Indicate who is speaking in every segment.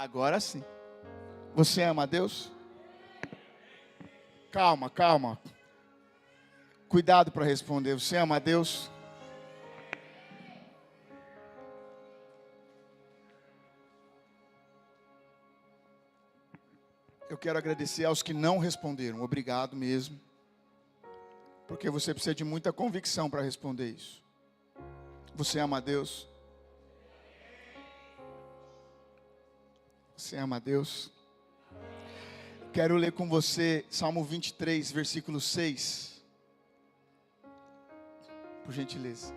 Speaker 1: Agora sim. Você ama a Deus? Calma, calma. Cuidado para responder. Você ama a Deus? Eu quero agradecer aos que não responderam. Obrigado mesmo. Porque você precisa de muita convicção para responder isso. Você ama a Deus? Você ama a Deus? Quero ler com você Salmo 23, versículo 6. Por gentileza.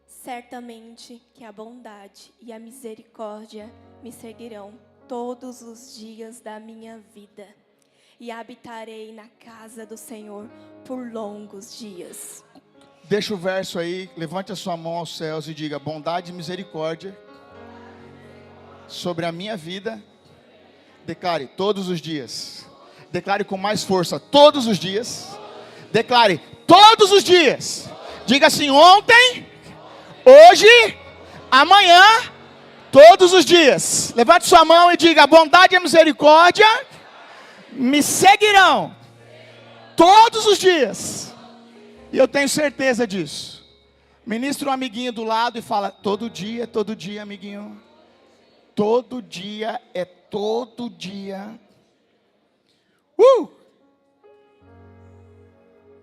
Speaker 2: Certamente que a bondade e a misericórdia me seguirão todos os dias da minha vida, e habitarei na casa do Senhor por longos dias.
Speaker 1: Deixa o verso aí, levante a sua mão aos céus e diga: bondade e misericórdia sobre a minha vida. Declare todos os dias. Declare com mais força: todos os dias. Declare todos os dias. Diga assim: ontem, hoje, amanhã, todos os dias. Levante sua mão e diga: a bondade e a misericórdia me seguirão todos os dias. E eu tenho certeza disso. Ministra um amiguinho do lado e fala: todo dia, amiguinho. Todo dia é todo dia.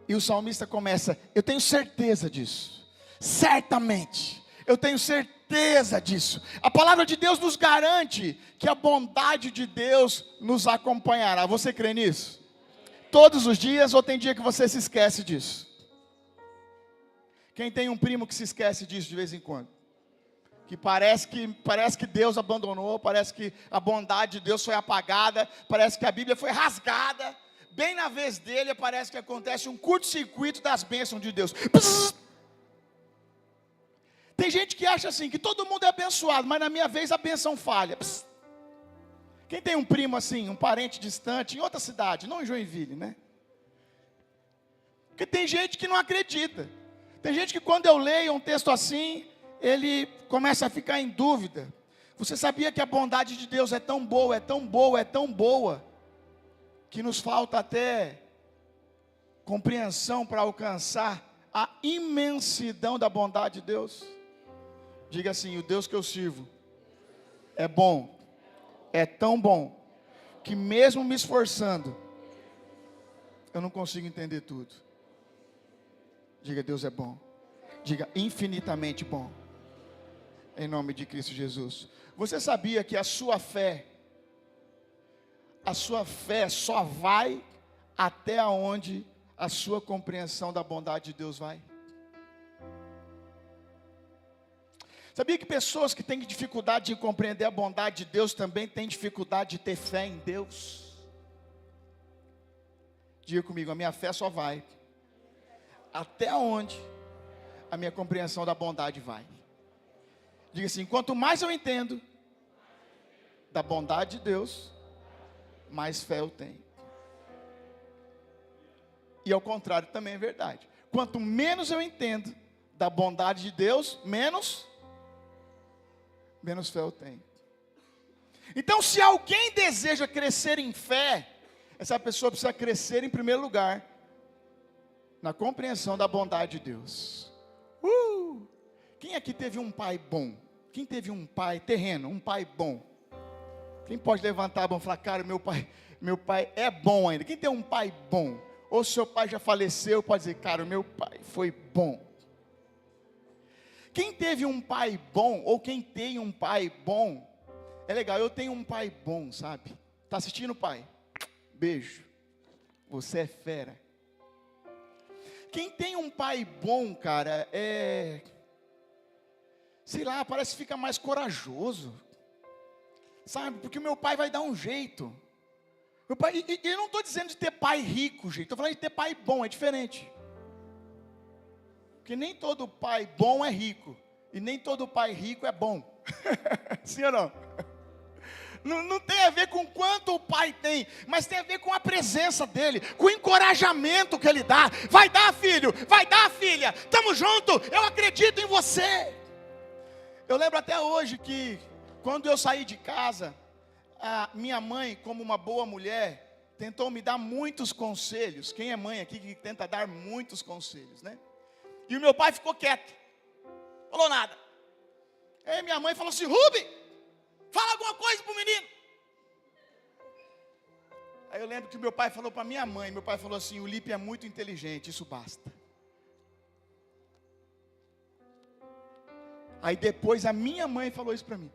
Speaker 1: E o salmista começa: eu tenho certeza disso. Certamente. Eu tenho certeza disso. A palavra de Deus nos garante que a bondade de Deus nos acompanhará. Você crê nisso? Todos os dias, ou tem dia que você se esquece disso? Quem tem um primo que se esquece disso de vez em quando? Que parece que Deus abandonou, parece que a bondade de Deus foi apagada, parece que a Bíblia foi rasgada. Bem na vez dele, parece que acontece um curto-circuito das bênçãos de Deus. Psss. Tem gente que acha assim, que todo mundo é abençoado, mas na minha vez a bênção falha. Psst. Quem tem um primo assim, um parente distante, em outra cidade, não em Joinville, né? Porque tem gente que não acredita. Tem gente que quando eu leio um texto assim, ele começa a ficar em dúvida. Você sabia que a bondade de Deus é tão boa, é tão boa, é tão boa, que nos falta até compreensão para alcançar a imensidão da bondade de Deus? Diga assim: o Deus que eu sirvo é bom, é tão bom, que mesmo me esforçando, eu não consigo entender tudo. Diga: Deus é bom. Diga: infinitamente bom. Em nome de Cristo Jesus. Você sabia que a sua fé só vai até onde a sua compreensão da bondade de Deus vai? Sabia que pessoas que têm dificuldade de compreender a bondade de Deus também têm dificuldade de ter fé em Deus? Diga comigo: a minha fé só vai até onde a minha compreensão da bondade vai. Diga assim: quanto mais eu entendo da bondade de Deus, mais fé eu tenho. E ao contrário também é verdade. Quanto menos eu entendo da bondade de Deus, menos fé eu tenho. Então, se alguém deseja crescer em fé, essa pessoa precisa crescer em primeiro lugar na compreensão da bondade de Deus. Quem aqui teve um pai bom? Quem teve um pai terreno, um pai bom? Quem pode levantar a mão e falar: cara, meu pai é bom ainda? Quem tem um pai bom? Ou seu pai já faleceu, pode dizer: cara, o meu pai foi bom. Quem teve um pai bom, ou quem tem um pai bom, é legal. Eu tenho um pai bom, sabe? Está assistindo, pai? Beijo. Você é fera. Quem tem um pai bom, cara, sei lá, parece que fica mais corajoso, sabe? Porque o meu pai vai dar um jeito. Meu pai, e eu não estou dizendo de ter pai rico, gente. Estou falando de ter pai bom, é diferente. Porque nem todo pai bom é rico. E nem todo pai rico é bom. Sim ou não? Não tem a ver com quanto o pai tem, mas tem a ver com a presença dele, com o encorajamento que ele dá. Vai dar, filho, vai dar, filha, estamos juntos, eu acredito em você. Eu lembro até hoje que, quando eu saí de casa, a minha mãe, como uma boa mulher, tentou me dar muitos conselhos. Quem é mãe aqui que tenta dar muitos conselhos, né? E o meu pai ficou quieto, falou nada. Aí minha mãe falou assim: Rubem, fala alguma coisa pro menino. Aí eu lembro que o meu pai falou para minha mãe, meu pai falou assim: o Lipe é muito inteligente, isso basta. Aí depois a minha mãe falou isso para mim.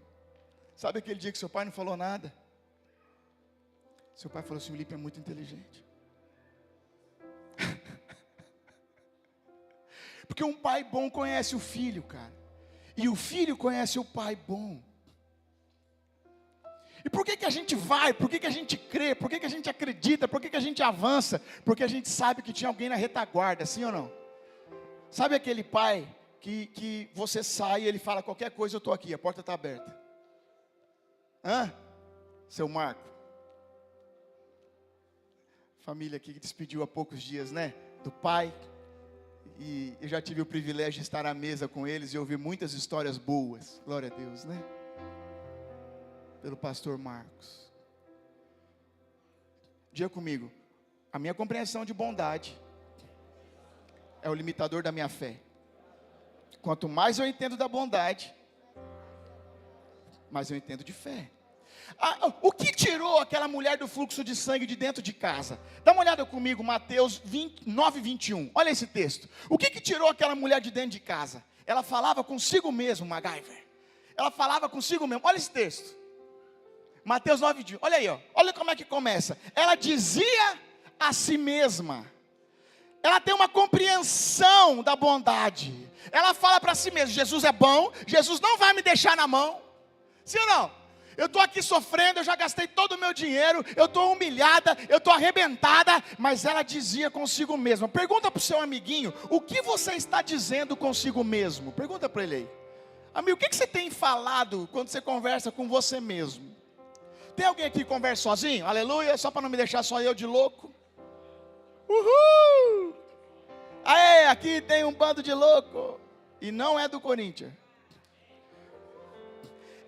Speaker 1: Sabe aquele dia que seu pai não falou nada? Seu pai falou assim: o Lipe é muito inteligente. Porque um pai bom conhece o filho, cara. E o filho conhece o pai bom. E por que a gente vai? Por que a gente crê? Por que a gente acredita? Por que a gente avança? Porque a gente sabe que tinha alguém na retaguarda, sim ou não? Sabe aquele pai que você sai e ele fala qualquer coisa, eu estou aqui, a porta está aberta. Hã? Seu Marco. Família aqui que despediu há poucos dias, né? Do pai. E eu já tive o privilégio de estar à mesa com eles e ouvir muitas histórias boas. Glória a Deus, né? Pelo pastor Marcos. Diga comigo: a minha compreensão de bondade é o limitador da minha fé. Quanto mais eu entendo da bondade, mais eu entendo de fé. O que tirou aquela mulher do fluxo de sangue de dentro de casa? Dá uma olhada comigo, Mateus 9:21. Olha esse texto. O que tirou aquela mulher de dentro de casa? Ela falava consigo mesmo, MacGyver. Ela falava consigo mesmo. Olha esse texto. Mateus 9:21. Olha aí, ó. Olha como é que começa. Ela dizia a si mesma. Ela tem uma compreensão da bondade. Ela fala para si mesma: Jesus é bom, Jesus não vai me deixar na mão. Sim ou não? Eu estou aqui sofrendo, eu já gastei todo o meu dinheiro, eu estou humilhada, eu estou arrebentada, mas ela dizia consigo mesma. Pergunta para o seu amiguinho: o que você está dizendo consigo mesmo? Pergunta para ele aí. Amigo, o que você tem falado quando você conversa com você mesmo? Tem alguém aqui que conversa sozinho? Aleluia, só para não me deixar só eu de louco. Uhul! Aê, aqui tem um bando de louco. E não é do Corinthians.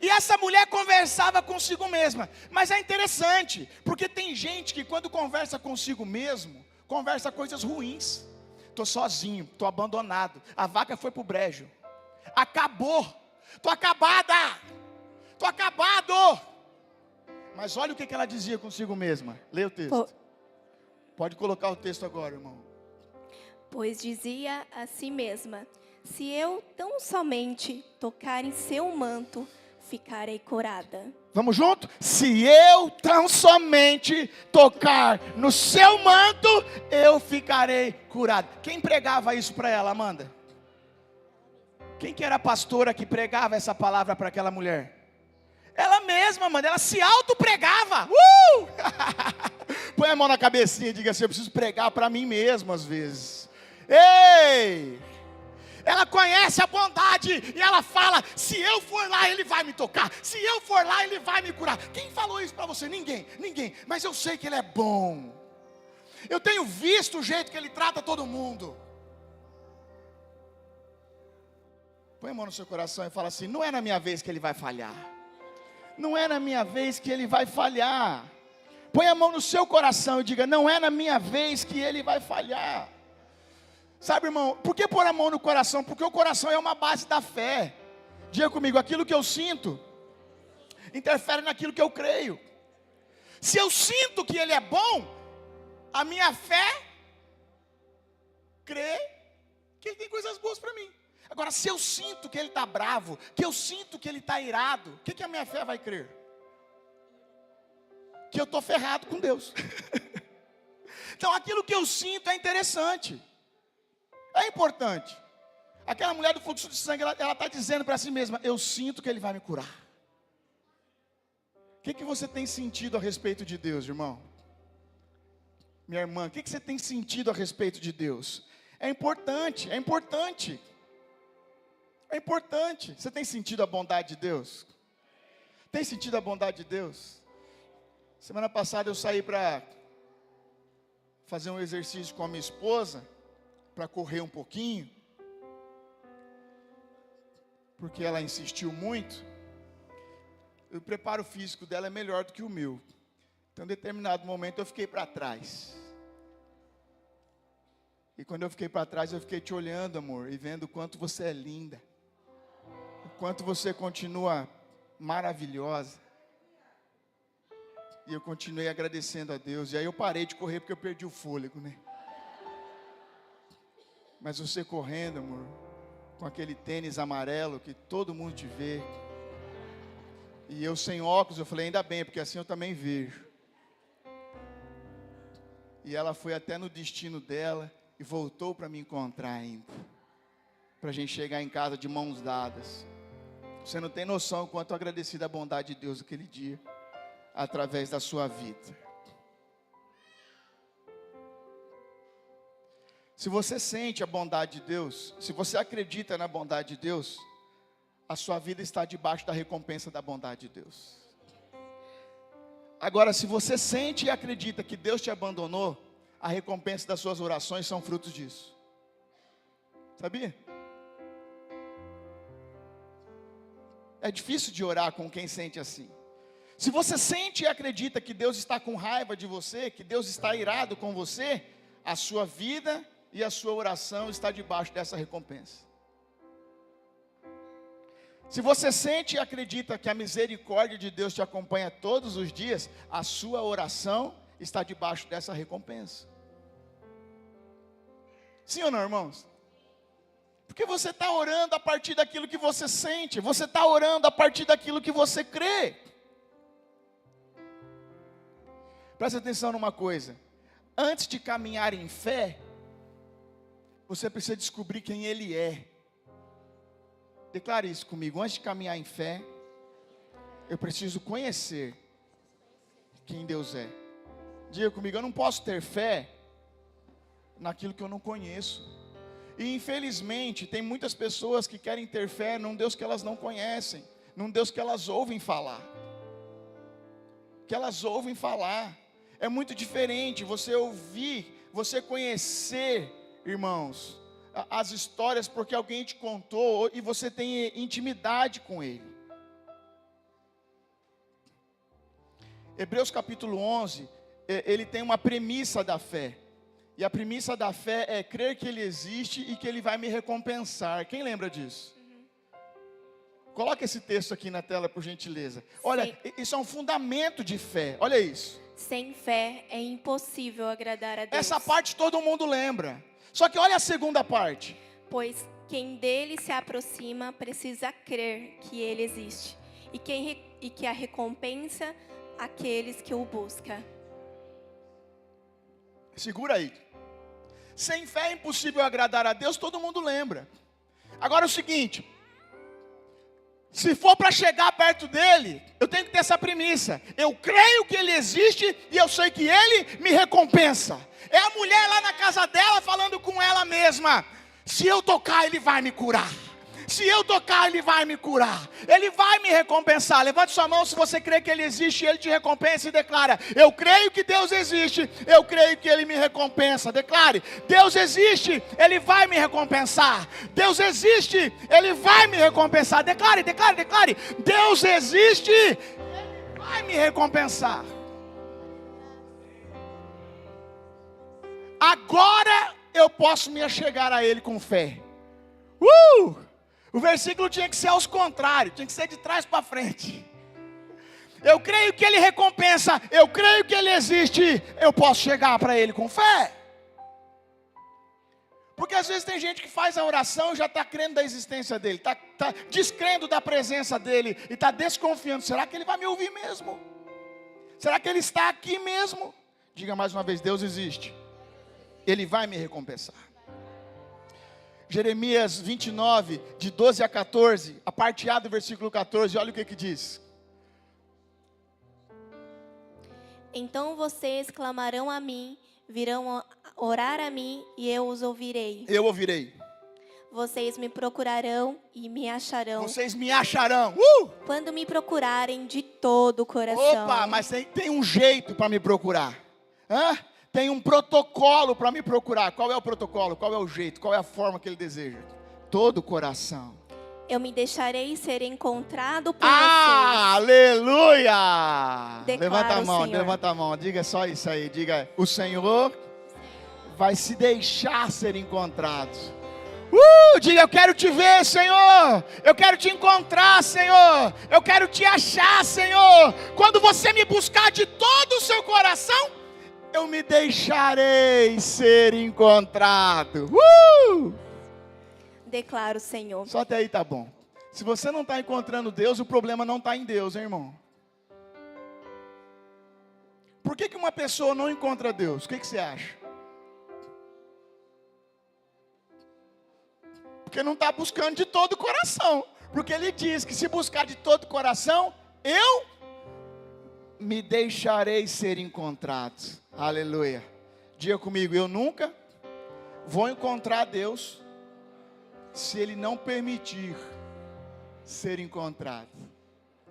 Speaker 1: E essa mulher conversava consigo mesma. Mas é interessante, porque tem gente que quando conversa consigo mesmo, conversa coisas ruins. Estou sozinho, estou abandonado, a vaca foi para o brejo, acabou, estou acabada, estou acabado. Mas olha o que ela dizia consigo mesma. Lê o texto. Pode colocar o texto agora, irmão.
Speaker 2: Pois dizia a si mesma: se eu tão somente tocar em seu manto, ficarei curada.
Speaker 1: Vamos junto? Se eu tão somente tocar no seu manto, eu ficarei curado. Quem pregava isso para ela, Amanda? Quem que era a pastora que pregava essa palavra para aquela mulher? Ela mesma, Amanda, ela se auto-pregava. Põe a mão na cabecinha e diga assim: eu preciso pregar para mim mesmo às vezes. Ei! Ela conhece a bondade e ela fala: se eu for lá ele vai me tocar, se eu for lá ele vai me curar. Quem falou isso para você? Ninguém. Mas eu sei que ele é bom. Eu tenho visto o jeito que ele trata todo mundo. Põe a mão no seu coração e fala assim: não é na minha vez que ele vai falhar. Não é na minha vez que ele vai falhar. Põe a mão no seu coração e diga: não é na minha vez que ele vai falhar. Sabe, irmão, por que pôr a mão no coração? Porque o coração é uma base da fé. Diga comigo: aquilo que eu sinto interfere naquilo que eu creio. Se eu sinto que ele é bom, a minha fé crê que ele tem coisas boas para mim. Agora, se eu sinto que ele está bravo, que eu sinto que ele está irado, o que a minha fé vai crer? Que eu estou ferrado com Deus. Então, aquilo que eu sinto é interessante. É importante. Aquela mulher do fluxo de sangue, ela está dizendo para si mesma: eu sinto que ele vai me curar. O que você tem sentido a respeito de Deus, irmão? Minha irmã, o que você tem sentido a respeito de Deus? É importante, é importante. É importante. Você tem sentido a bondade de Deus? Tem sentido a bondade de Deus? Semana passada eu saí para fazer um exercício com a minha esposa, para correr um pouquinho, porque ela insistiu muito, o preparo físico dela é melhor do que o meu. Então, em determinado momento, eu fiquei para trás. E quando eu fiquei para trás, eu fiquei te olhando, amor, e vendo o quanto você é linda. O quanto você continua maravilhosa. E eu continuei agradecendo a Deus. E aí eu parei de correr porque eu perdi o fôlego, né? Mas você correndo, amor, com aquele tênis amarelo que todo mundo te vê. E eu sem óculos, eu falei, ainda bem, porque assim eu também vejo. E ela foi até no destino dela e voltou para me encontrar ainda. Para a gente chegar em casa de mãos dadas. Você não tem noção o quanto eu agradeci da bondade de Deus aquele dia, através da sua vida. Se você sente a bondade de Deus, se você acredita na bondade de Deus, a sua vida está debaixo da recompensa da bondade de Deus. Agora, se você sente e acredita que Deus te abandonou, a recompensa das suas orações são frutos disso. Sabia? É difícil de orar com quem sente assim. Se você sente e acredita que Deus está com raiva de você, que Deus está irado com você, a sua vida e a sua oração está debaixo dessa recompensa. Se você sente e acredita que a misericórdia de Deus te acompanha todos os dias, a sua oração está debaixo dessa recompensa. Sim ou não, irmãos? Porque você está orando a partir daquilo que você sente, você está orando a partir daquilo que você crê. Presta atenção numa coisa, antes de caminhar em fé, você precisa descobrir quem Ele é. Declare isso comigo, antes de caminhar em fé, eu preciso conhecer quem Deus é. Diga comigo, eu não posso ter fé naquilo que eu não conheço. E infelizmente, tem muitas pessoas que querem ter fé num Deus que elas não conhecem, num Deus que elas ouvem falar. Que elas ouvem falar. É muito diferente você ouvir, você conhecer, irmãos, as histórias porque alguém te contou e você tem intimidade com ele. Hebreus capítulo 11, ele tem uma premissa da fé. E a premissa da fé é crer que Ele existe e que Ele vai me recompensar. Quem lembra disso? Coloca esse texto aqui na tela, por gentileza. Olha, isso é um fundamento de fé. Olha isso.
Speaker 2: Sem fé é impossível agradar a Deus.
Speaker 1: Essa parte todo mundo lembra. Só que olha a segunda parte.
Speaker 2: Pois quem dele se aproxima precisa crer que Ele existe. E que a recompensa aqueles que o buscam.
Speaker 1: Segura aí. Sem fé é impossível agradar a Deus, todo mundo lembra. Agora é o seguinte, se for para chegar perto dele, eu tenho que ter essa premissa. Eu creio que Ele existe e eu sei que Ele me recompensa. É a mulher lá na casa dela falando com ela mesma, se eu tocar Ele vai me curar. Se eu tocar, Ele vai me curar. Ele vai me recompensar. Levante sua mão se você crê que Ele existe. Ele te recompensa e declara, eu creio que Deus existe. Eu creio que Ele me recompensa. Declare, Deus existe. Ele vai me recompensar. Deus existe. Ele vai me recompensar. Declare, declare, declare. Deus existe. Ele vai me recompensar. Agora eu posso me achegar a Ele com fé. O versículo tinha que ser aos contrários, tinha que ser de trás para frente. Eu creio que Ele recompensa, eu creio que Ele existe, eu posso chegar para Ele com fé. Porque às vezes tem gente que faz a oração e já está crendo da existência dEle, está descrendo da presença dEle e está desconfiando, será que Ele vai me ouvir mesmo? Será que Ele está aqui mesmo? Diga mais uma vez, Deus existe, Ele vai me recompensar. Jeremias 29, de 12 a 14, a parte A do versículo 14, olha o que diz.
Speaker 2: Então vocês clamarão a mim, virão orar a mim e eu os ouvirei.
Speaker 1: Eu ouvirei.
Speaker 2: Vocês me procurarão e me acharão.
Speaker 1: Vocês me acharão.
Speaker 2: Quando me procurarem de todo o coração.
Speaker 1: Opa, mas tem um jeito para me procurar. Tem um protocolo para me procurar. Qual é o protocolo? Qual é o jeito? Qual é a forma que Ele deseja? Todo o coração.
Speaker 2: Eu me deixarei ser encontrado por
Speaker 1: Aleluia!
Speaker 2: Declara o Senhor.
Speaker 1: Levanta a mão, diga só isso aí, diga, o Senhor vai se deixar ser encontrado. Diga, eu quero te ver, Senhor, eu quero te encontrar, Senhor, eu quero te achar, Senhor. Quando você me buscar de todo o seu coração, eu me deixarei ser encontrado.
Speaker 2: Declara o Senhor.
Speaker 1: Só até aí tá bom. Se você não está encontrando Deus, o problema não está em Deus, hein, irmão? Por que uma pessoa não encontra Deus? O que você acha? Porque não está buscando de todo o coração. Porque ele diz que se buscar de todo o coração, eu me deixarei ser encontrado. Aleluia. Diga comigo, eu nunca vou encontrar Deus se Ele não permitir ser encontrado.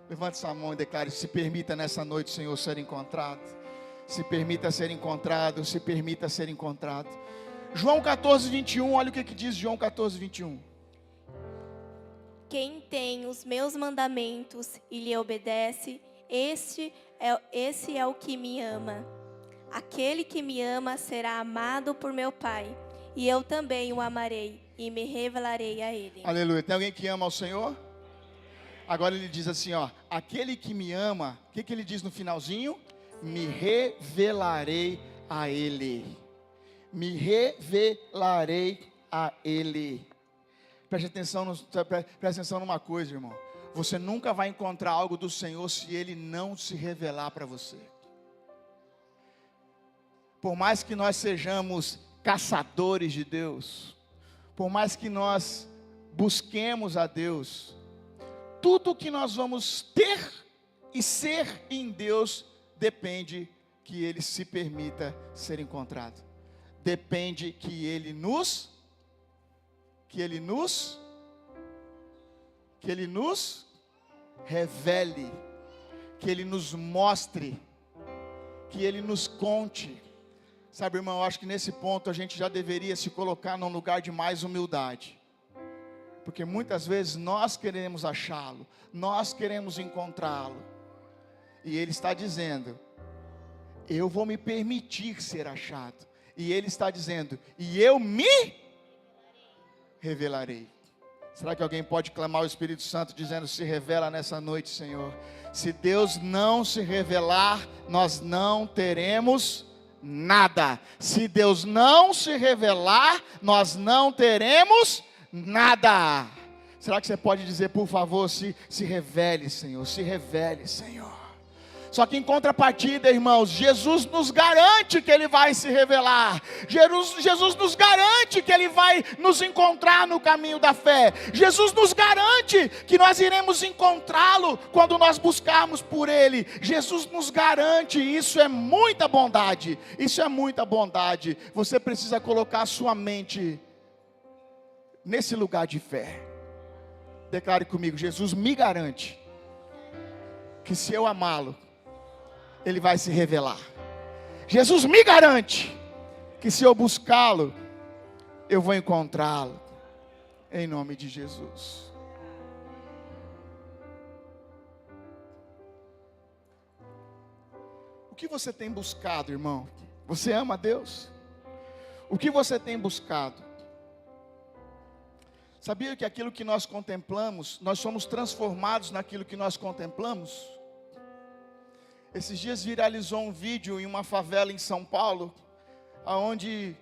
Speaker 1: Levante sua mão e declare, se permita nessa noite, Senhor, ser encontrado. Se permita ser encontrado, se permita ser encontrado. João 14, 21, olha o que diz João 14, 21.
Speaker 2: Quem tem os meus mandamentos e lhe obedece, esse é o que me ama. Aquele que me ama será amado por meu Pai, e eu também o amarei e me revelarei a ele.
Speaker 1: Aleluia. Tem alguém que ama ao Senhor? Agora ele diz assim, ó, aquele que me ama, o que ele diz no finalzinho? Me revelarei a ele. Me revelarei a ele. Preste atenção numa coisa, irmão. Você nunca vai encontrar algo do Senhor se Ele não se revelar para você. Por mais que nós sejamos caçadores de Deus, por mais que nós busquemos a Deus, tudo que nós vamos ter e ser em Deus depende que Ele se permita ser encontrado. Depende que Ele nos revele, que Ele nos mostre, que Ele nos conte. Sabe, irmão, eu acho que nesse ponto a gente já deveria se colocar num lugar de mais humildade. Porque muitas vezes nós queremos achá-lo, nós queremos encontrá-lo. E Ele está dizendo, eu vou me permitir ser achado. E Ele está dizendo, e eu me revelarei. Será que alguém pode clamar ao Espírito Santo dizendo, se revela nessa noite, Senhor? Se Deus não se revelar, nós não teremos nada. Se Deus não se revelar, nós não teremos nada. Será que você pode dizer, por favor, se revele, Senhor, se revele, Senhor. Só que em contrapartida, irmãos, Jesus nos garante que Ele vai se revelar. Jesus nos garante que Ele vai nos encontrar no caminho da fé. Jesus nos garante que nós iremos encontrá-lo quando nós buscarmos por Ele. Jesus nos garante, isso é muita bondade. Isso é muita bondade. Você precisa colocar a sua mente nesse lugar de fé. Declare comigo, Jesus me garante que se eu amá-lo, Ele vai se revelar. Jesus me garante que se eu buscá-lo, eu vou encontrá-lo. Em nome de Jesus. O que você tem buscado, irmão? Você ama a Deus? O que você tem buscado? Sabia que aquilo que nós contemplamos, nós somos transformados naquilo que nós contemplamos? Esses dias viralizou um vídeo em uma favela em São Paulo, onde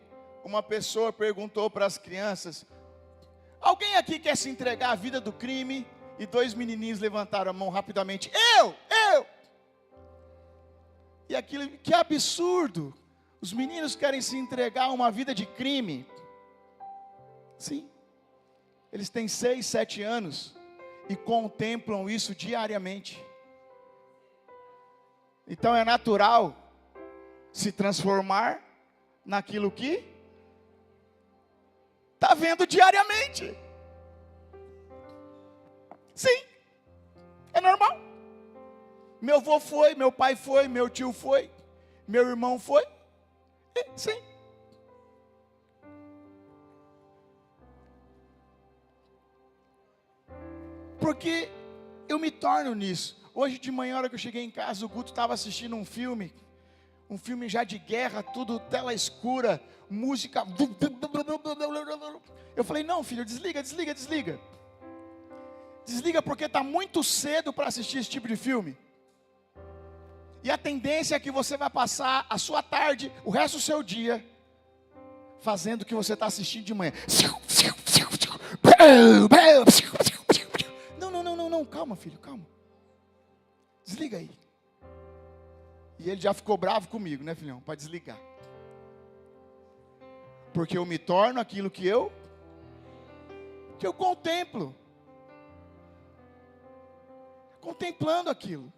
Speaker 1: uma pessoa perguntou para as crianças, alguém aqui quer se entregar à vida do crime? E 2 menininhos levantaram a mão rapidamente, eu! E aquilo, que absurdo, os meninos querem se entregar a uma vida de crime. Sim, eles têm 6, 7 anos e contemplam isso diariamente. Então é natural se transformar naquilo que está vendo diariamente. Sim, é normal. Meu avô foi, meu pai foi, meu tio foi, meu irmão foi. Sim. Porque eu me torno nisso. Hoje de manhã, na hora que eu cheguei em casa, o Guto estava assistindo um filme já de guerra, tudo, tela escura, música. Eu falei, não filho, desliga. Desliga porque está muito cedo para assistir esse tipo de filme. E a tendência é que você vai passar a sua tarde, o resto do seu dia, fazendo o que você está assistindo de manhã. Não, calma filho, calma. Desliga aí. E ele já ficou bravo comigo, né filhão? Para desligar. Porque eu me torno aquilo que eu contemplo. Contemplando aquilo.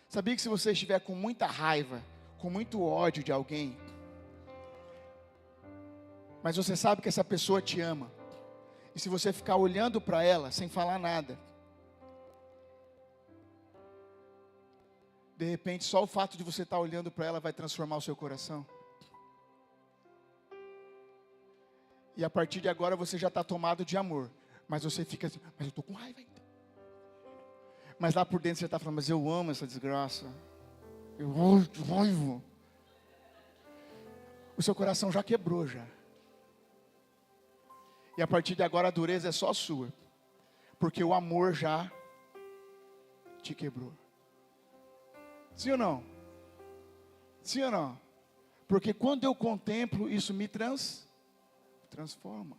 Speaker 1: Sabia que se você estiver com muita raiva, com muito ódio de alguém, mas você sabe que essa pessoa te ama, e se você ficar olhando para ela sem falar nada, de repente só o fato de você estar olhando para ela vai transformar o seu coração. E a partir de agora você já está tomado de amor, mas você fica assim, mas eu estou com raiva ainda. Mas lá por dentro você está falando, mas eu amo essa desgraça. Eu amo de raiva. O seu coração já quebrou já. E a partir de agora a dureza é só sua. Porque o amor já te quebrou. Sim ou não? Sim ou não? Porque quando eu contemplo, isso me transforma.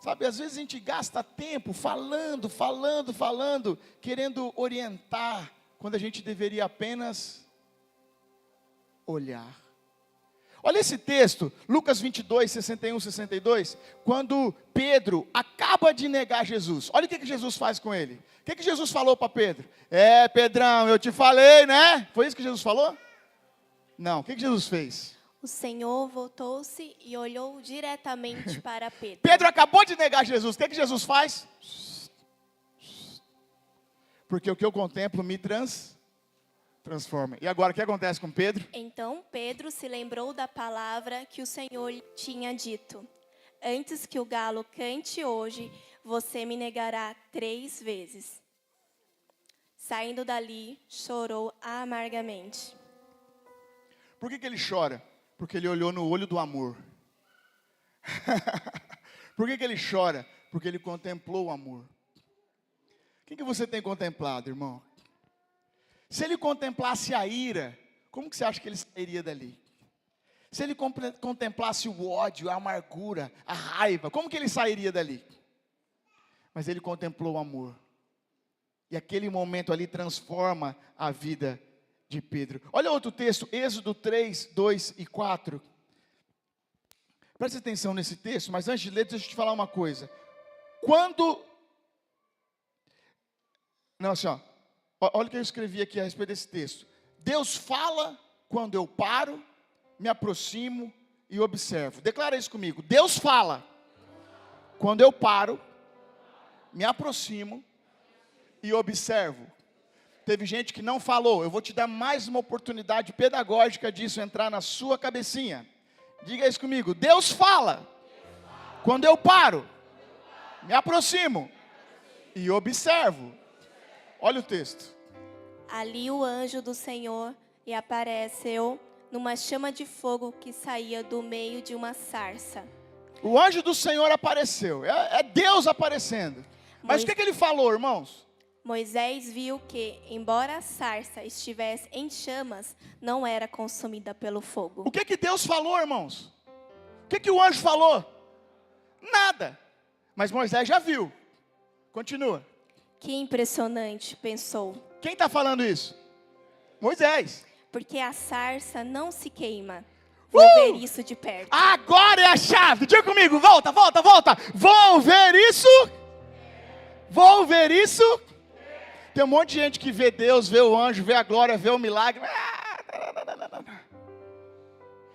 Speaker 1: Sabe, às vezes a gente gasta tempo falando, querendo orientar, quando a gente deveria apenas olhar. Olha esse texto, Lucas 22, 61, 62, quando Pedro acaba de negar Jesus. Olha o que Jesus faz com ele. O que Jesus falou para Pedro? Pedrão, eu te falei, né? Foi isso que Jesus falou? Não, o que Jesus fez?
Speaker 2: O Senhor voltou-se e olhou diretamente para Pedro.
Speaker 1: Pedro acabou de negar Jesus. O que Jesus faz? Porque o que eu contemplo me transforma. E agora, o que acontece com Pedro?
Speaker 2: Então Pedro se lembrou da palavra que o Senhor lhe tinha dito. Antes que o galo cante hoje, você me negará 3 vezes. Saindo dali, chorou amargamente.
Speaker 1: Por que ele chora? Porque ele olhou no olho do amor. Por que ele chora? Porque ele contemplou o amor. O que você tem contemplado, irmão? Se ele contemplasse a ira, como que você acha que ele sairia dali? Se ele contemplasse o ódio, a amargura, a raiva, como que ele sairia dali? Mas ele contemplou o amor. E aquele momento ali transforma a vida de Pedro. Olha outro texto, Êxodo 3, 2 e 4. Preste atenção nesse texto, mas antes de ler, deixa eu te falar uma coisa. Olha o que eu escrevi aqui a respeito desse texto. Deus fala quando eu paro, me aproximo e observo. Declara isso comigo. Deus fala quando eu paro, me aproximo e observo. Teve gente que não falou. Eu vou te dar mais uma oportunidade pedagógica disso entrar na sua cabecinha. Diga isso comigo. Deus fala quando eu paro, me aproximo e observo. Olha o texto.
Speaker 2: Ali o anjo do Senhor lhe apareceu numa chama de fogo que saía do meio de uma sarça.
Speaker 1: O anjo do Senhor apareceu. É Deus aparecendo. Mas o que ele falou, irmãos?
Speaker 2: Moisés viu que, embora a sarça estivesse em chamas, não era consumida pelo fogo.
Speaker 1: O que Deus falou, irmãos? O que o anjo falou? Nada. Mas Moisés já viu. Continua.
Speaker 2: Que impressionante, pensou.
Speaker 1: Quem está falando isso? Moisés.
Speaker 2: Porque a sarça não se queima. Vou ver isso de perto.
Speaker 1: Agora é a chave. Diga comigo, volta. Vou ver isso. Vou ver isso. Tem um monte de gente que vê Deus, vê o anjo, vê a glória, vê o milagre.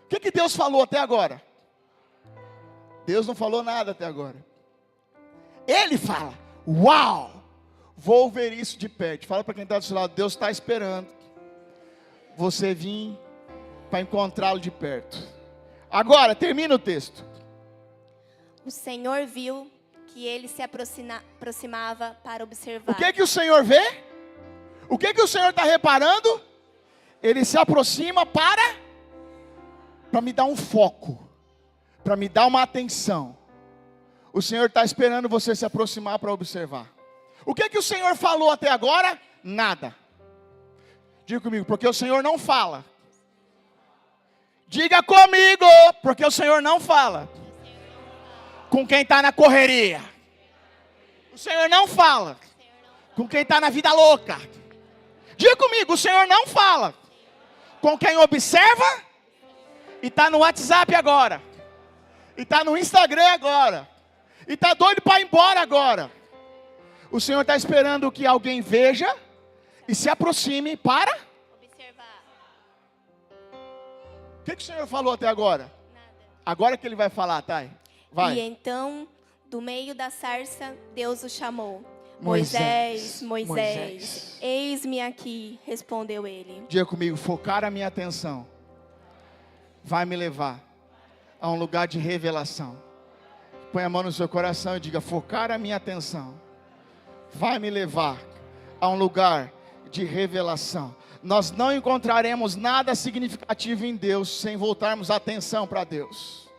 Speaker 1: O que Deus falou até agora? Deus não falou nada até agora. Ele fala, uau, vou ver isso de perto. Fala para quem está do seu lado, Deus está esperando você vir para encontrá-lo de perto. Agora, termina o texto.
Speaker 2: O Senhor viu que ele se aproximava para observar.
Speaker 1: O que que o Senhor vê? O que que o Senhor está reparando? Ele se aproxima para me dar um foco, para me dar uma atenção. O Senhor está esperando você se aproximar para observar. O que que o Senhor falou até agora? Nada. Diga comigo, porque o Senhor não fala. Diga comigo, porque o Senhor não fala com quem está na correria. O Senhor não fala com quem está na vida louca. Diga comigo, o Senhor não fala com quem observa e está no WhatsApp agora, e está no Instagram agora, e está doido para ir embora agora. O Senhor está esperando que alguém veja e se aproxime para
Speaker 2: Observar.
Speaker 1: O que o Senhor falou até agora?
Speaker 2: Nada.
Speaker 1: Agora que Ele vai falar, Thay. Vai.
Speaker 2: E então, do meio da sarça, Deus o chamou.
Speaker 1: Moisés,
Speaker 2: Moisés, eis-me aqui, respondeu ele.
Speaker 1: Diga comigo, focar a minha atenção vai me levar a um lugar de revelação. Põe a mão no seu coração e diga, focar a minha atenção vai me levar a um lugar de revelação. Nós não encontraremos nada significativo em Deus sem voltarmos a atenção para Deus.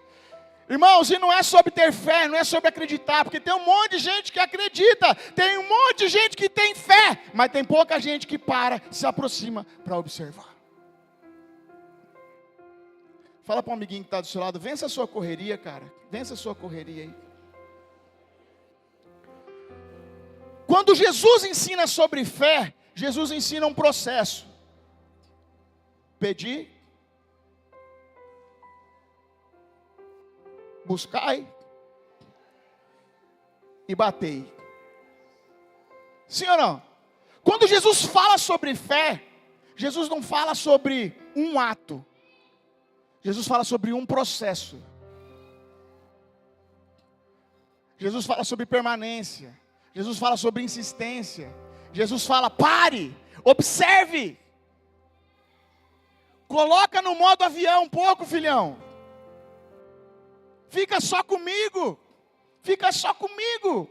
Speaker 1: Irmãos, e não é sobre ter fé, não é sobre acreditar, porque tem um monte de gente que acredita, tem um monte de gente que tem fé, mas tem pouca gente que se aproxima para observar. Fala para um amiguinho que está do seu lado, vença a sua correria, cara, vença a sua correria aí. Quando Jesus ensina sobre fé, Jesus ensina um processo. Pedir, buscai e batei. Sim ou não? Quando Jesus fala sobre fé, Jesus não fala sobre um ato. Jesus fala sobre um processo. Jesus fala sobre permanência. Jesus fala sobre insistência. Jesus fala, pare, observe. Coloca no modo avião um pouco, filhão. Fica só comigo. Fica só comigo.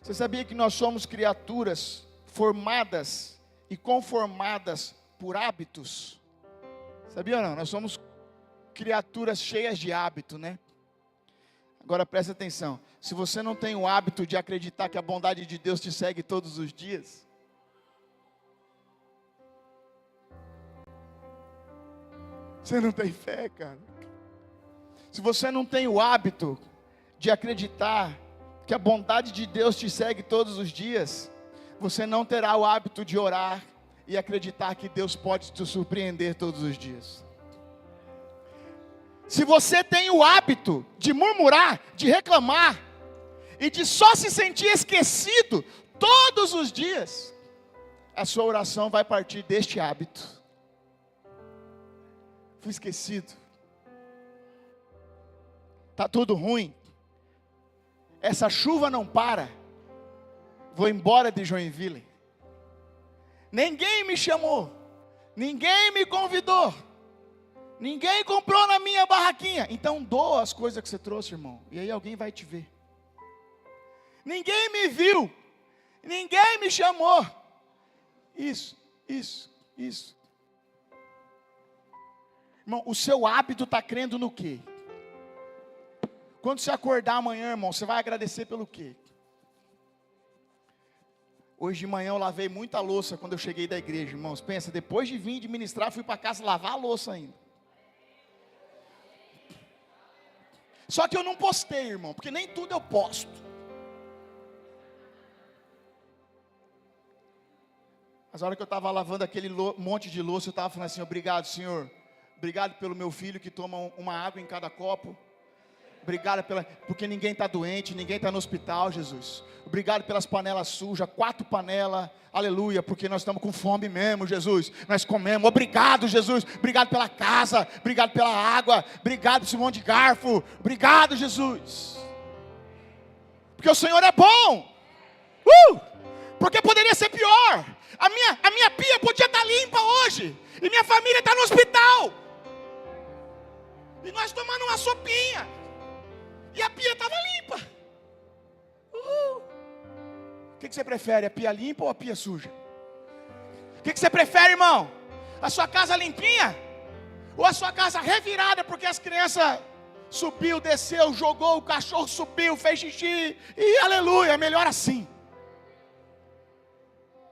Speaker 1: Você sabia que nós somos criaturas formadas e conformadas por hábitos? Sabia ou não? Nós somos criaturas cheias de hábito, né? Agora presta atenção. Se você não tem o hábito de acreditar que a bondade de Deus te segue todos os dias, você não tem fé, cara. Se você não tem o hábito de acreditar que a bondade de Deus te segue todos os dias, você não terá o hábito de orar e acreditar que Deus pode te surpreender todos os dias. Se você tem o hábito de murmurar, de reclamar e de só se sentir esquecido todos os dias, a sua oração vai partir deste hábito. Fui esquecido. Está tudo ruim. Essa chuva não para. Vou embora de Joinville. Ninguém me chamou. Ninguém me convidou. Ninguém comprou na minha barraquinha. Então doa as coisas que você trouxe, irmão. E aí alguém vai te ver. Ninguém me viu. Ninguém me chamou. Isso. Irmão, o seu hábito está crendo no quê? Quando você acordar amanhã, irmão, você vai agradecer pelo quê? Hoje de manhã eu lavei muita louça quando eu cheguei da igreja, irmãos. Pensa, depois de vir de ministrar, fui para casa lavar a louça ainda. Só que eu não postei, irmão, porque nem tudo eu posto. Mas a hora que eu estava lavando aquele monte de louça, eu estava falando assim, obrigado, Senhor. Obrigado pelo meu filho que toma uma água em cada copo. Obrigado porque ninguém está doente, ninguém está no hospital, Jesus. Obrigado pelas panelas sujas, 4 panelas, aleluia, porque nós estamos com fome mesmo, Jesus. Nós comemos, obrigado, Jesus. Obrigado pela casa, obrigado pela água, obrigado por esse monte de garfo. Obrigado, Jesus. Porque o Senhor é bom. Porque poderia ser pior. A minha pia podia estar limpa hoje, e minha família está no hospital. E nós tomando uma sopinha. E a pia estava limpa. O que você prefere, a pia limpa ou a pia suja? O que você prefere, irmão? A sua casa limpinha? Ou a sua casa revirada porque as crianças subiu, desceu, jogou, o cachorro subiu, fez xixi, e aleluia, é melhor assim.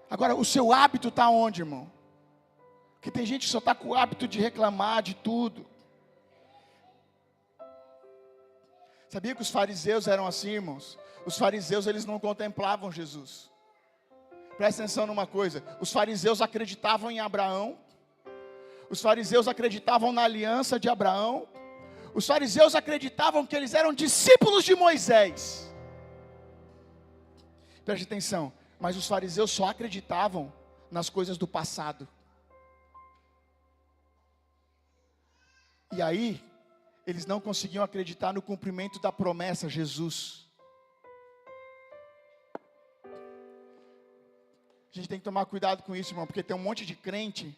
Speaker 1: Agora, o seu hábito está onde, irmão? Porque tem gente que só está com o hábito de reclamar de tudo. Sabia que os fariseus eram assim, irmãos? Os fariseus, eles não contemplavam Jesus. Presta atenção numa coisa, os fariseus acreditavam em Abraão, os fariseus acreditavam na aliança de Abraão, os fariseus acreditavam que eles eram discípulos de Moisés. Preste atenção, mas os fariseus só acreditavam nas coisas do passado. E aí, eles não conseguiam acreditar no cumprimento da promessa, Jesus. A gente tem que tomar cuidado com isso, irmão, porque tem um monte de crente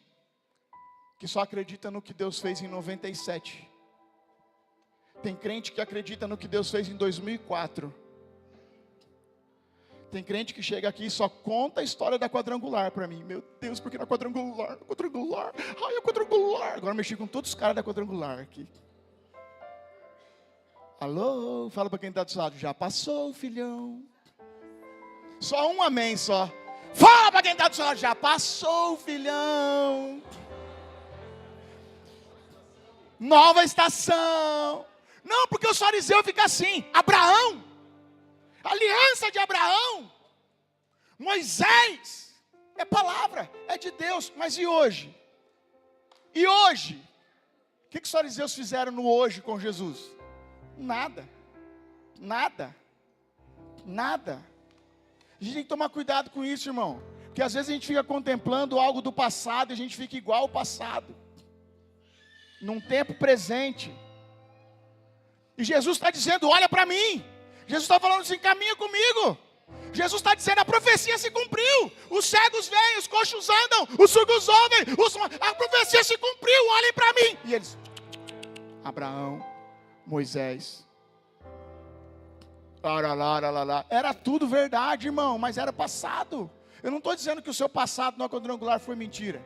Speaker 1: que só acredita no que Deus fez em 97. Tem crente que acredita no que Deus fez em 2004. Tem crente que chega aqui e só conta a história da quadrangular para mim. Meu Deus, porque na quadrangular, ai, a quadrangular. Agora eu mexi com todos os caras da quadrangular aqui. Alô, fala para quem está do seu lado, já passou, filhão. Só um amém só. Fala para quem está do seu lado, já passou, filhão. Nova estação. Não, porque os fariseus ficam assim. Abraão, aliança de Abraão, Moisés, é palavra, é de Deus. Mas e hoje? E hoje? O que os fariseus fizeram no hoje com Jesus? Nada. Nada. Nada. A gente tem que tomar cuidado com isso, irmão. Porque às vezes a gente fica contemplando algo do passado e a gente fica igual ao passado. Num tempo presente. E Jesus está dizendo, olha para mim. Jesus está falando assim, caminha comigo. Jesus está dizendo, a profecia se cumpriu. Os cegos vêm, os coxos andam, os surdos ouvem. A profecia se cumpriu, olhem para mim. E eles, Abraão, Moisés. Era tudo verdade, irmão, mas era passado. Eu não estou dizendo que o seu passado no quadrangular foi mentira.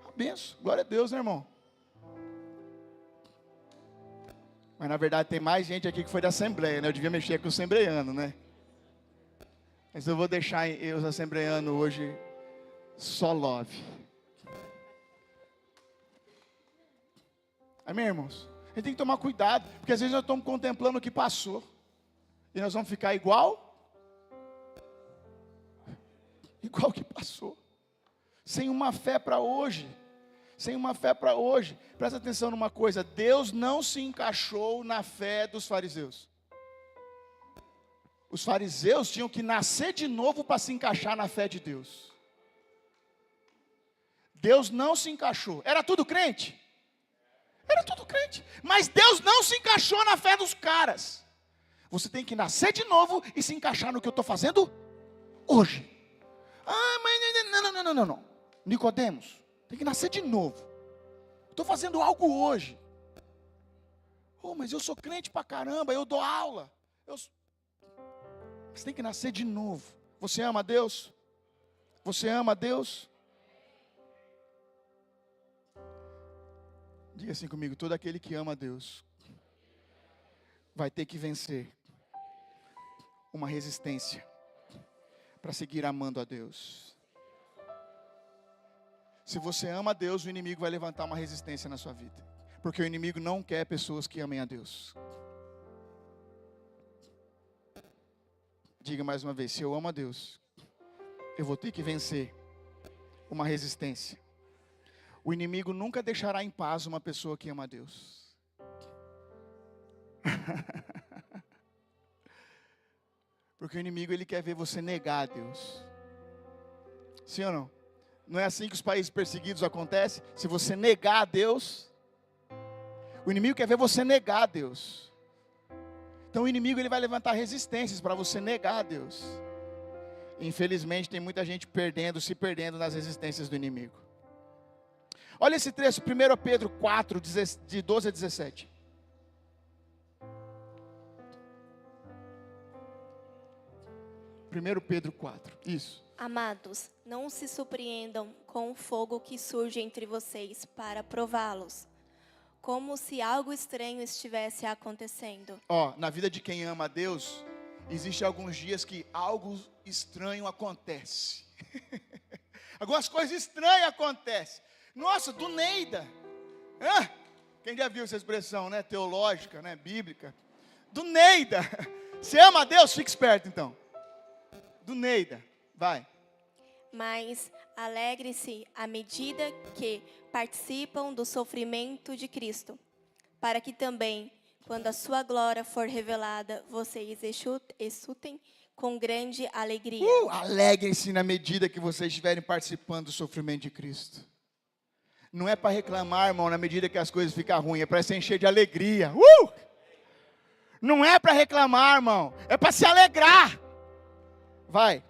Speaker 1: A benção, glória a Deus, né, irmão? Mas na verdade tem mais gente aqui que foi da Assembleia, né? Eu devia mexer com o assembleiano, né? Mas eu vou deixar os assembleianos hoje só love. Amém, irmãos? A gente tem que tomar cuidado, porque às vezes nós estamos contemplando o que passou. E nós vamos ficar igual que passou. Sem uma fé para hoje. Sem uma fé para hoje. Presta atenção numa coisa. Deus não se encaixou na fé dos fariseus. Os fariseus tinham que nascer de novo para se encaixar na fé de Deus. Deus não se encaixou. Era tudo crente? Era tudo crente. Mas Deus não se encaixou na fé dos caras. Você tem que nascer de novo e se encaixar no que eu estou fazendo hoje. Ah, mas não. Nicodemos, tem que nascer de novo. Estou fazendo algo hoje. Oh, mas eu sou crente pra caramba, eu dou aula. Você tem que nascer de novo. Você ama a Deus? Você ama a Deus? Diga assim comigo, todo aquele que ama a Deus vai ter que vencer uma resistência para seguir amando a Deus. Se você ama a Deus, o inimigo vai levantar uma resistência na sua vida, porque o inimigo não quer pessoas que amem a Deus. Diga mais uma vez, se eu amo a Deus, eu vou ter que vencer uma resistência. O inimigo nunca deixará em paz uma pessoa que ama a Deus. Porque o inimigo, ele quer ver você negar a Deus. Sim ou não? Não é assim que os países perseguidos acontecem? Se você negar a Deus, o inimigo quer ver você negar a Deus. Então o inimigo, ele vai levantar resistências para você negar a Deus. Infelizmente tem muita gente se perdendo nas resistências do inimigo. Olha esse trecho, 1 Pedro 4, de 12 a 17. 1 Pedro 4, isso.
Speaker 2: Amados, não se surpreendam com o fogo que surge entre vocês para prová-los, como se algo estranho estivesse acontecendo.
Speaker 1: Na vida de quem ama a Deus, existe alguns dias que algo estranho acontece. Algumas coisas estranhas acontecem. Nossa, do Neida. Quem já viu essa expressão, né? Teológica, né? Bíblica. Do Neida. Você ama a Deus? Fique esperto então. Do Neida. Vai.
Speaker 2: Mas alegre-se à medida que participam do sofrimento de Cristo, para que também, quando a sua glória for revelada, vocês exultem com grande alegria.
Speaker 1: Alegrem-se na medida que vocês estiverem participando do sofrimento de Cristo. Não é para reclamar, irmão, na medida que as coisas ficam ruins, é para se encher de alegria. Não é para reclamar, irmão, é para se alegrar. Vai.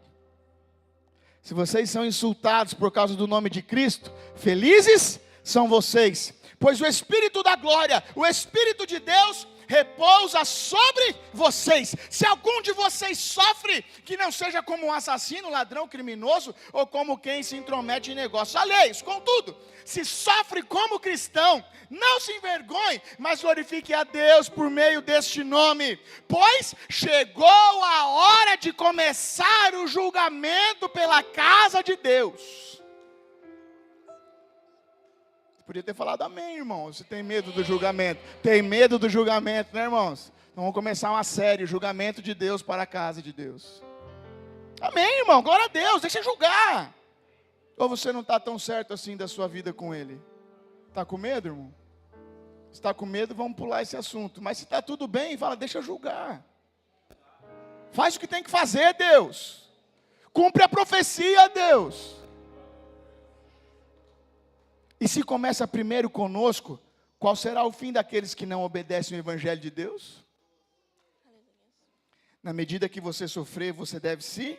Speaker 1: Se vocês são insultados por causa do nome de Cristo, felizes são vocês, pois o Espírito da glória, o Espírito de Deus, repousa sobre vocês. Se algum de vocês sofre, que não seja como um assassino, ladrão, criminoso, ou como quem se intromete em negócios alheios. Contudo, se sofre como cristão, não se envergonhe, mas glorifique a Deus por meio deste nome, pois chegou a hora de começar o julgamento pela casa de Deus. Podia ter falado amém, irmão. Você tem medo do julgamento? Tem medo do julgamento, né, irmãos? Então vamos começar uma série, julgamento de Deus para a casa de Deus. Amém, irmão, glória a Deus, deixa julgar. Ou você não está tão certo assim da sua vida com Ele? Está com medo, irmão? Se está com medo, vamos pular esse assunto. Mas se está tudo bem, fala, deixa julgar. Faz o que tem que fazer, Deus. Cumpre a profecia, Deus. E se começa primeiro conosco, qual será o fim daqueles que não obedecem o Evangelho de Deus? Na medida que você sofrer, você deve se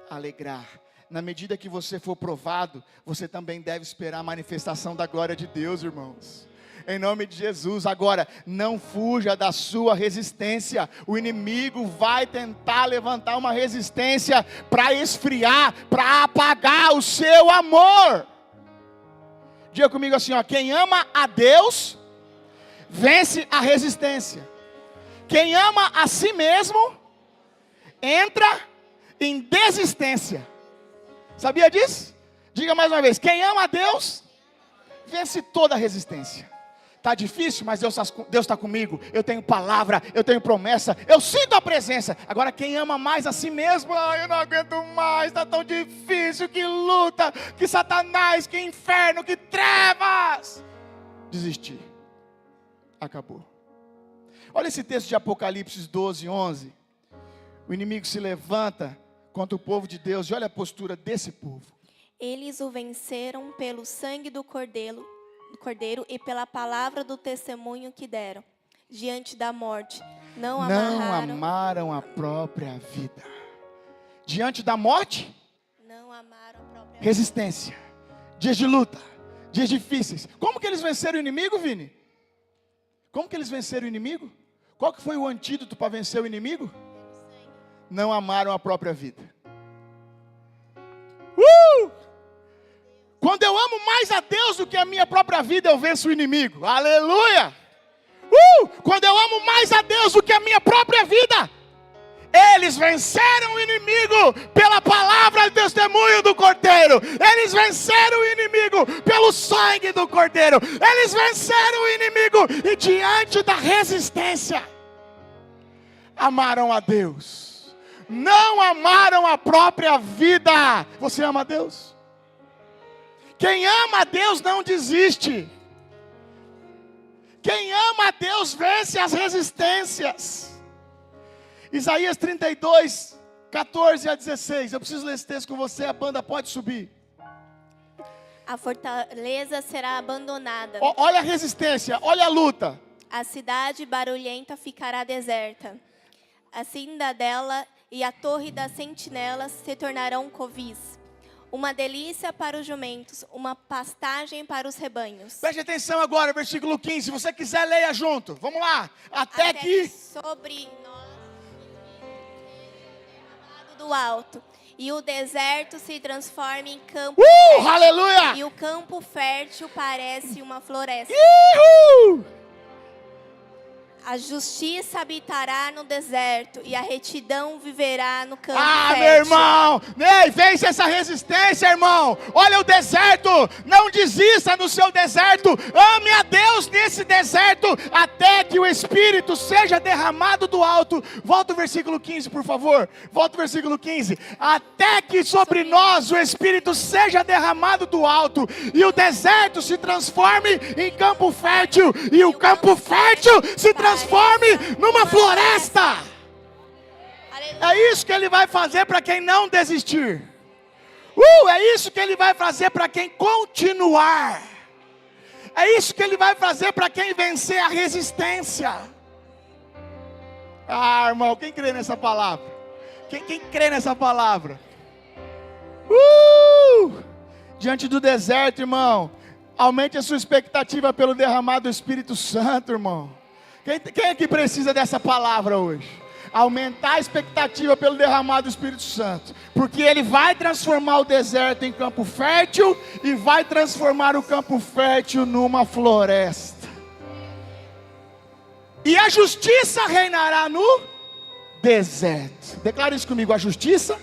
Speaker 1: alegrar. Na medida que você for provado, você também deve esperar a manifestação da glória de Deus, irmãos. Em nome de Jesus. Agora, não fuja da sua resistência. O inimigo vai tentar levantar uma resistência para esfriar, para apagar o seu amor. Diga comigo assim, quem ama a Deus, vence a resistência. Quem ama a si mesmo, entra em desistência. Sabia disso? Diga mais uma vez, quem ama a Deus, vence toda a resistência. Está difícil, mas Deus está comigo. Eu tenho palavra, eu tenho promessa, eu sinto a presença. Agora quem ama mais a si mesmo, eu não aguento mais, está tão difícil, que luta, que Satanás, que inferno, que trevas. Desistir. Acabou. Olha esse texto de Apocalipse 12, 11. O inimigo se levanta contra o povo de Deus, e olha a postura desse povo.
Speaker 2: Eles o venceram pelo sangue do Cordeiro e pela palavra do testemunho que deram. Diante da morte, não
Speaker 1: amaram a própria vida. Diante da morte,
Speaker 2: não amaram a própria vida.
Speaker 1: Resistência, dias de luta, dias difíceis. Como que eles venceram o inimigo, Vini? Como que eles venceram o inimigo? Qual que foi o antídoto para vencer o inimigo? Não amaram a própria vida. Quando eu amo mais a Deus do que a minha própria vida, eu venço o inimigo. Aleluia! Quando eu amo mais a Deus do que a minha própria vida, eles venceram o inimigo pela palavra e testemunho do Cordeiro. Eles venceram o inimigo pelo sangue do Cordeiro. Eles venceram o inimigo e diante da resistência, amaram a Deus. Não amaram a própria vida. Você ama a Deus? Quem ama a Deus não desiste. Quem ama a Deus vence as resistências. Isaías 32, 14 a 16. Eu preciso ler esse texto com você, a banda pode subir.
Speaker 2: A fortaleza será abandonada.
Speaker 1: Olha a resistência, olha a luta.
Speaker 2: A cidade barulhenta ficará deserta. A cidadela e a torre das sentinelas se tornarão covis. Uma delícia para os jumentos, uma pastagem para os rebanhos.
Speaker 1: Preste atenção agora, versículo 15. Se você quiser, leia junto. Vamos lá. Até que
Speaker 2: sobre nós do alto, e o deserto se transforma em campo fértil,
Speaker 1: aleluia!
Speaker 2: e o campo fértil parece uma floresta.
Speaker 1: Uhul!
Speaker 2: A justiça habitará no deserto, e a retidão viverá no campo
Speaker 1: Meu
Speaker 2: fértil.
Speaker 1: irmão, Ney, vence essa resistência, irmão. Olha o deserto, não desista no seu deserto. Ame a Deus nesse deserto, até que o Espírito seja derramado do alto. Volta o versículo 15, por favor. Volta o versículo 15. Até que sobre nós o Espírito seja derramado do alto, e o deserto se transforme em campo fértil, e o campo fértil se transforme numa floresta. É isso que Ele vai fazer para quem não desistir. É isso que Ele vai fazer para quem continuar. É isso que Ele vai fazer para quem vencer a resistência. Irmão, quem crê nessa palavra? Quem crê nessa palavra? Diante do deserto, irmão, aumente a sua expectativa pelo derramado do Espírito Santo, irmão. Quem é que precisa dessa palavra hoje? Aumentar a expectativa pelo derramado do Espírito Santo, porque Ele vai transformar o deserto em campo fértil, e vai transformar o campo fértil numa floresta. E a justiça reinará no deserto. Declara isso comigo: a justiça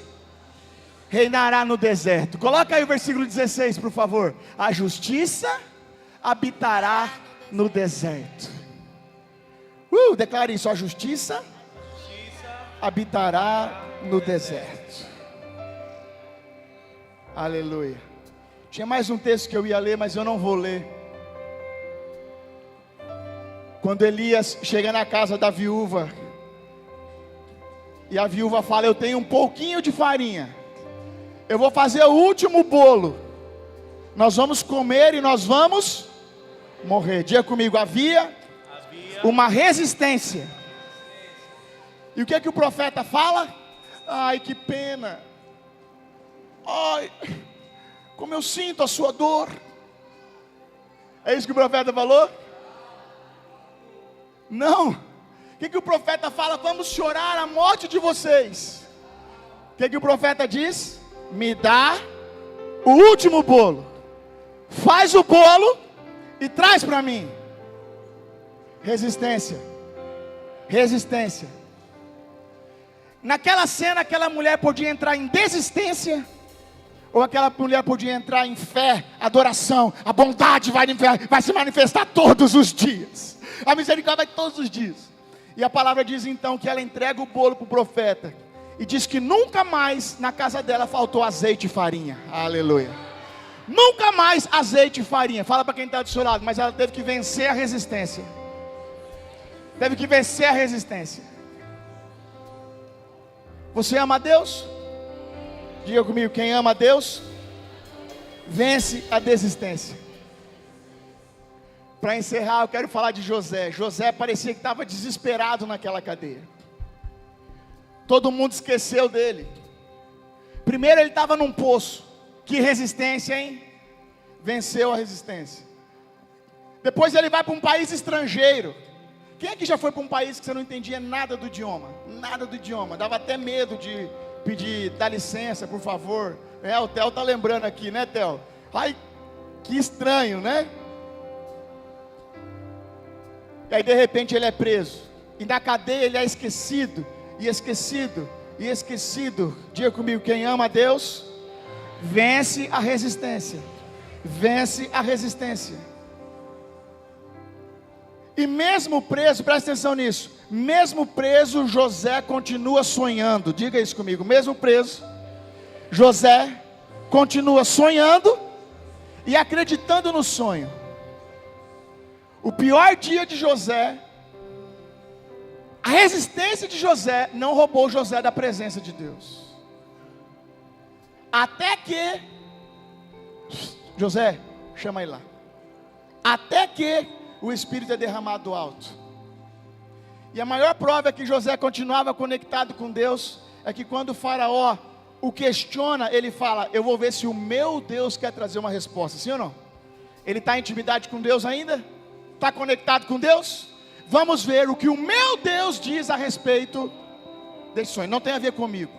Speaker 1: reinará no deserto. Coloca aí o versículo 16, por favor. A justiça habitará no deserto. Declare isso: a justiça habitará no deserto. Aleluia. Tinha mais um texto que eu ia ler, mas eu não vou ler. Quando Elias chega na casa da viúva, e a viúva fala: eu tenho um pouquinho de farinha, eu vou fazer o último bolo, nós vamos comer e nós vamos morrer. Diga comigo: havia uma resistência. E o que é que o profeta fala? Ai, que pena. Ai, como eu sinto a sua dor. É isso que o profeta falou? Não. O que é que o profeta fala? Vamos chorar a morte de vocês. O que é que o profeta diz? Me dá o último bolo. Faz o bolo e traz para mim. Resistência. Resistência. Naquela cena, aquela mulher podia entrar em desistência, ou aquela mulher podia entrar em fé, adoração. A bondade vai se manifestar todos os dias. A misericórdia vai todos os dias. E a palavra diz então que ela entrega o bolo para o profeta, e diz que nunca mais na casa dela faltou azeite e farinha. Aleluia. Nunca mais azeite e farinha. Fala para quem está do seu lado: mas ela teve que vencer a resistência. Teve que vencer a resistência. Você ama a Deus? Diga comigo: quem ama a Deus vence a desistência. Para encerrar, eu quero falar de José. José parecia que estava desesperado naquela cadeia. Todo mundo esqueceu dele. Primeiro ele estava num poço. Que resistência, hein? Venceu a resistência. Depois ele vai para um país estrangeiro. Quem é que já foi para um país que você não entendia nada do idioma? Nada do idioma. Dava até medo de pedir: dá licença, por favor. O Theo está lembrando aqui, né, Theo? Ai, que estranho, né? E aí de repente ele é preso. E na cadeia ele é esquecido. E esquecido. E esquecido. Diga comigo: quem ama a Deus vence a resistência. Vence a resistência. E mesmo preso, presta atenção nisso, mesmo preso, José continua sonhando. Diga isso comigo: mesmo preso, José continua sonhando e acreditando no sonho. O pior dia de José, a resistência de José não roubou José da presença de Deus. Até que José, chama ele lá. Até que o Espírito é derramado do alto. E a maior prova que José continuava conectado com Deus é que quando o faraó o questiona, ele fala: eu vou ver se o meu Deus quer trazer uma resposta. Sim ou não? Ele está em intimidade com Deus ainda? Está conectado com Deus? Vamos ver o que o meu Deus diz a respeito desse sonho. Não tem a ver comigo.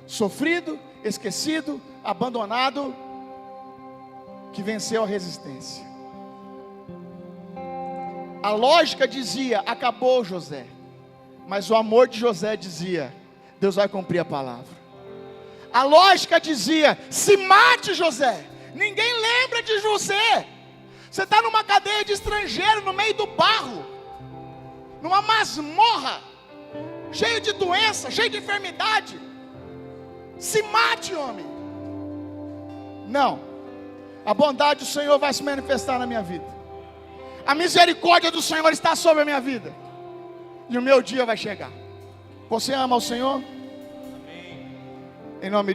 Speaker 1: sofrido, esquecido, abandonado, que venceu a resistência. A lógica dizia: acabou José. Mas o amor de José dizia: Deus vai cumprir a palavra. A lógica dizia: se mate José. Ninguém lembra de José. Você está numa cadeia de estrangeiro, no meio do barro, numa masmorra, cheio de doença, cheio de enfermidade. Se mate, homem. Não. A bondade do Senhor vai se manifestar na minha vida. A misericórdia do Senhor está sobre a minha vida. E o meu dia vai chegar. Você ama o Senhor? Amém. Em nome de